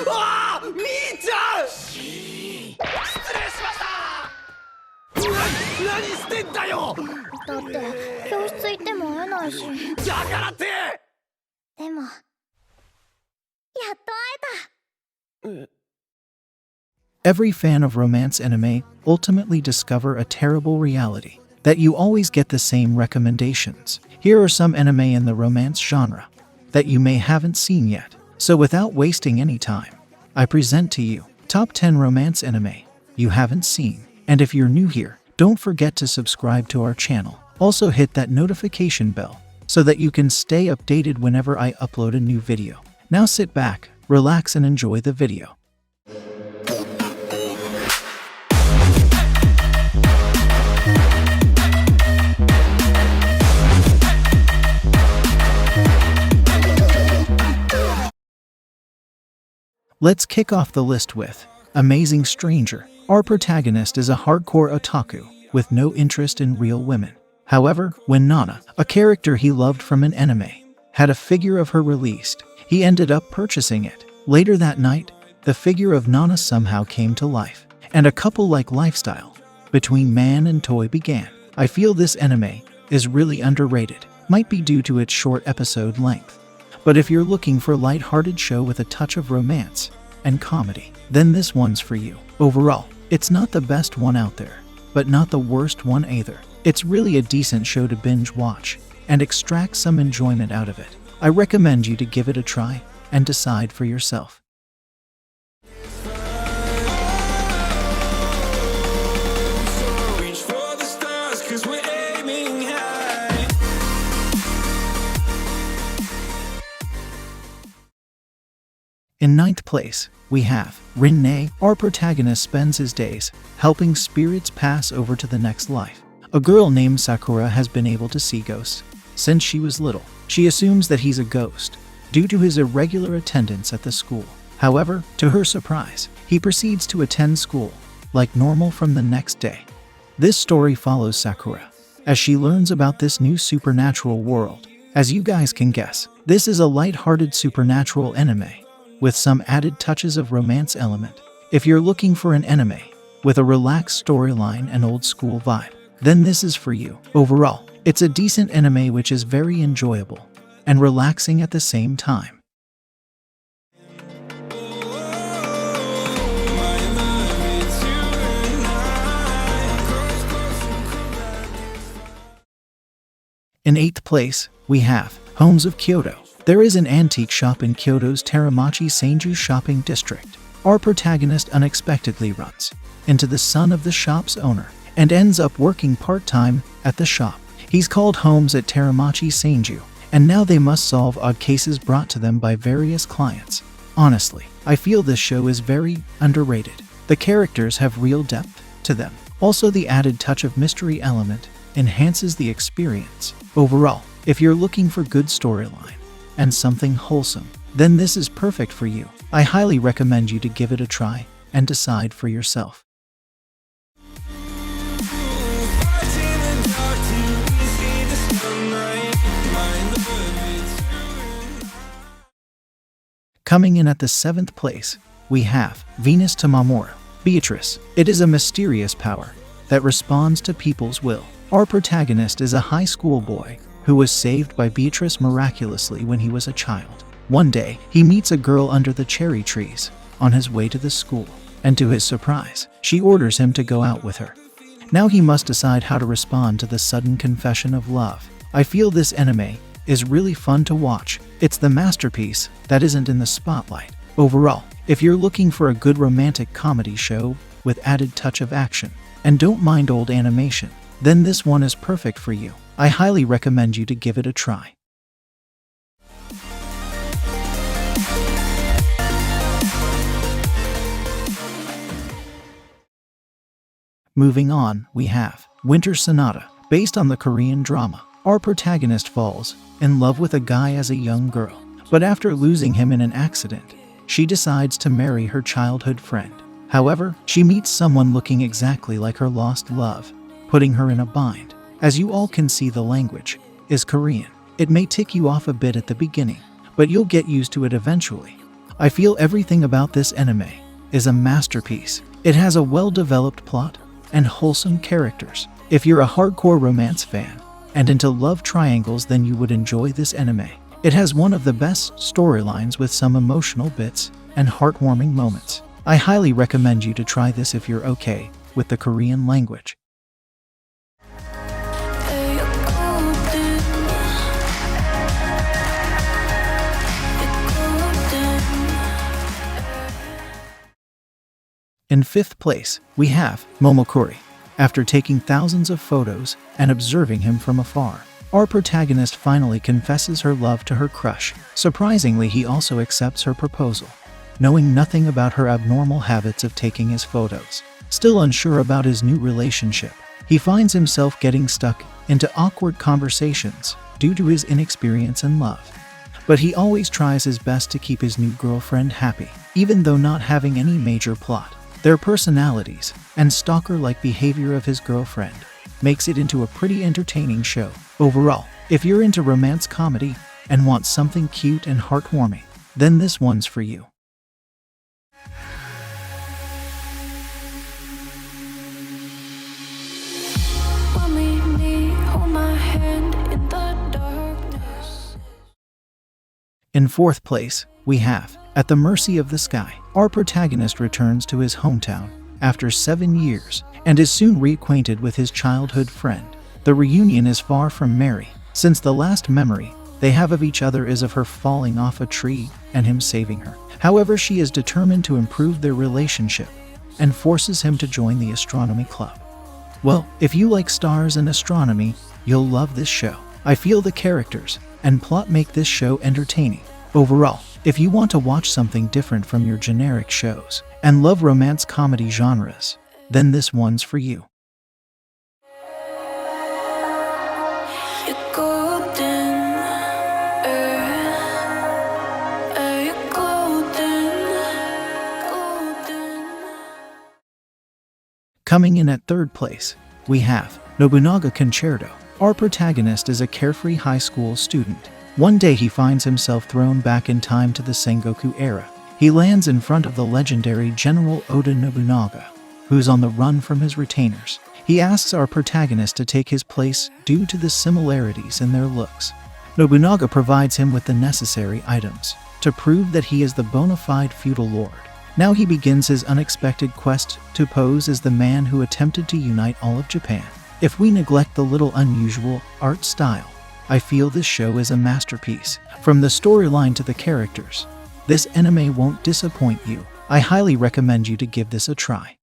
あーみーちゃん失礼しました何してんだよだって教室行っても会えないし。だからってでもやっと会えた。 Every fan of romance anime ultimately discover a terrible reality, that you always get the same recommendations. Here are some anime in the romance genre that you may haven't seen yet. So without wasting any time, I present to you top 10 romance anime you haven't seen. And if you're new here, don't forget to subscribe to our channel. Also hit that notification bell so that you can stay updated whenever I upload a new video. Now sit back, relax and enjoy the video. Let's kick off the list with Amazing Stranger. Our protagonist is a hardcore otaku with no interest in real women. However, when Nana, a character he loved from an anime, had a figure of her released, he ended up purchasing it. Later that night, the figure of Nana somehow came to life, and a couple-like lifestyle between man and toy began. I feel this anime is really underrated, might be due to its short episode length. But if you're looking for a light-hearted show with a touch of romance and comedy, then this one's for you. Overall, it's not the best one out there, but not the worst one either. It's really a decent show to binge watch and extract some enjoyment out of it. I recommend you to give it a try and decide for yourself. In 9th place, we have RINNE. Our protagonist spends his days helping spirits pass over to the next life. A girl named Sakura has been able to see ghosts since she was little. She assumes that he's a ghost due to his irregular attendance at the school. However, to her surprise, he proceeds to attend school like normal from the next day. This story follows Sakura as she learns about this new supernatural world. As you guys can guess, this is a light-hearted supernatural anime with some added touches of romance element. If you're looking for an anime with a relaxed storyline and old school vibe, then this is for you. Overall, it's a decent anime which is very enjoyable and relaxing at the same time. In 8th place, we have Homes of Kyoto. There is an antique shop in Kyoto's TERAMACHI SANJOU shopping district. Our protagonist unexpectedly runs into the son of the shop's owner and ends up working part-time at the shop. He's called Holmes at TERAMACHI SANJOU, and now they must solve odd cases brought to them by various clients. Honestly, I feel this show is very underrated. The characters have real depth to them. Also, the added touch of mystery element enhances the experience. Overall, if you're looking for good storyline and something wholesome, then this is perfect for you. I highly recommend you to give it a try and decide for yourself. Coming in at the 7th place, we have Venus to Mamoru. Beatrice. It is a mysterious power that responds to people's will. Our protagonist is a high school boy who was saved by Beatrice miraculously when he was a child. One day, he meets a girl under the cherry trees on his way to the school, and to his surprise, she orders him to go out with her. Now he must decide how to respond to the sudden confession of love. I feel this anime is really fun to watch. It's the masterpiece that isn't in the spotlight. Overall, if you're looking for a good romantic comedy show with added touch of action and don't mind old animation, then this one is perfect for you. I highly recommend you to give it a try. Moving on, we have Winter Sonata. Based on the Korean drama, our protagonist falls in love with a guy as a young girl. But after losing him in an accident, she decides to marry her childhood friend. However, she meets someone looking exactly like her lost love, putting her in a bind. As you all can see, the language is Korean. It may tick you off a bit at the beginning, but you'll get used to it eventually. I feel everything about this anime is a masterpiece. It has a well-developed plot and wholesome characters. If you're a hardcore romance fan and into love triangles, then you would enjoy this anime. It has one of the best storylines with some emotional bits and heartwarming moments. I highly recommend you to try this if you're okay with the Korean language. In 5th place, we have MOMOKURI. After taking thousands of photos and observing him from afar, our protagonist finally confesses her love to her crush. Surprisingly, he also accepts her proposal, knowing nothing about her abnormal habits of taking his photos. Still unsure about his new relationship, he finds himself getting stuck into awkward conversations due to his inexperience in love. But he always tries his best to keep his new girlfriend happy, even though not having any major plot. Their personalities and stalker-like behavior of his girlfriend makes it into a pretty entertaining show. Overall, if you're into romance comedy and want something cute and heartwarming, then this one's for you. In 4th place, we have At the Mercy of the Sky. Our protagonist returns to his hometown after 7 years and is soon reacquainted with his childhood friend. The reunion is far from merry, since the last memory they have of each other is of her falling off a tree and him saving her. However, she is determined to improve their relationship and forces him to join the astronomy club. Well, if you like stars and astronomy, you'll love this show. I feel the characters and plot make this show entertaining. Overall, if you want to watch something different from your generic shows and love romance comedy genres, then this one's for you. Coming in at 3rd place, we have Nobunaga Concerto. Our protagonist is a carefree high school student. One day he finds himself thrown back in time to the Sengoku era. He lands in front of the legendary General Oda Nobunaga, who's on the run from his retainers. He asks our protagonist to take his place due to the similarities in their looks. Nobunaga provides him with the necessary items to prove that he is the bona fide feudal lord. Now he begins his unexpected quest to pose as the man who attempted to unite all of Japan. If we neglect the little unusual art style, I feel this show is a masterpiece. From the storyline to the characters, this anime won't disappoint you. I highly recommend you to give this a try.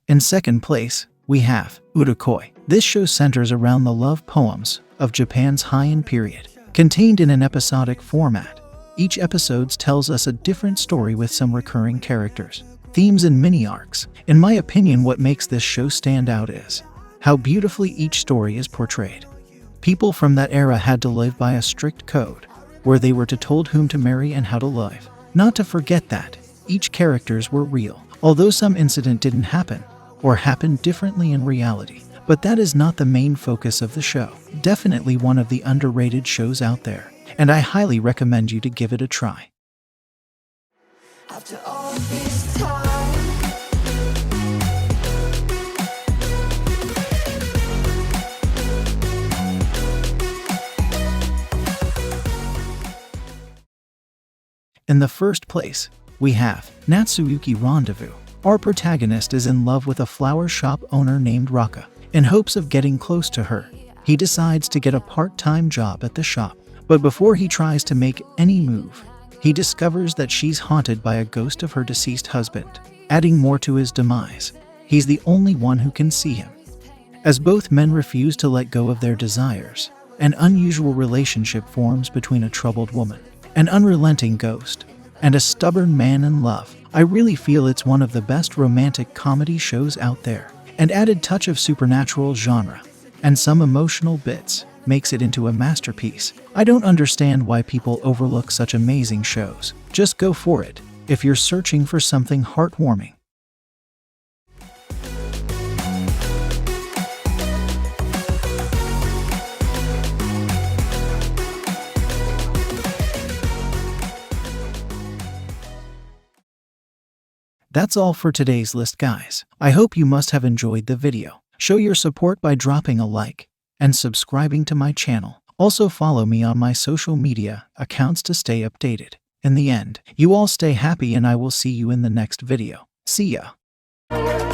In 2nd place, we have Urukoi. This show centers around the love poems of Japan's Heian period. Contained in an episodic format, each episode tells us a different story with some recurring characters, themes, and mini-arcs. In my opinion, what makes this show stand out is how beautifully each story is portrayed. People from that era had to live by a strict code, where they were told whom to marry and how to live. Not to forget that each characters were real, although some incident didn't happen, or happened differently in reality. But that is not the main focus of the show. Definitely one of the underrated shows out there, and I highly recommend you to give it a try. After all this time. In the 1st place, we have Natsuyuki Rendezvous. Our protagonist is in love with a flower shop owner named Raka. In hopes of getting close to her, he decides to get a part-time job at the shop. But before he tries to make any move, he discovers that she's haunted by a ghost of her deceased husband, adding more to his demise. He's the only one who can see him. As both men refuse to let go of their desires, an unusual relationship forms between a troubled woman, an unrelenting ghost, and a stubborn man in love. I really feel it's one of the best romantic comedy shows out there. An added touch of supernatural genre and some emotional bits makes it into a masterpiece. I don't understand why people overlook such amazing shows. Just go for it. if you're searching for something heartwarming. That's all for today's list, guys. I hope you must have enjoyed the video. Show your support by dropping a like and subscribing to my channel. Also follow me on my social media accounts to stay updated. In the end, you all stay happy and I will see you in the next video. See ya!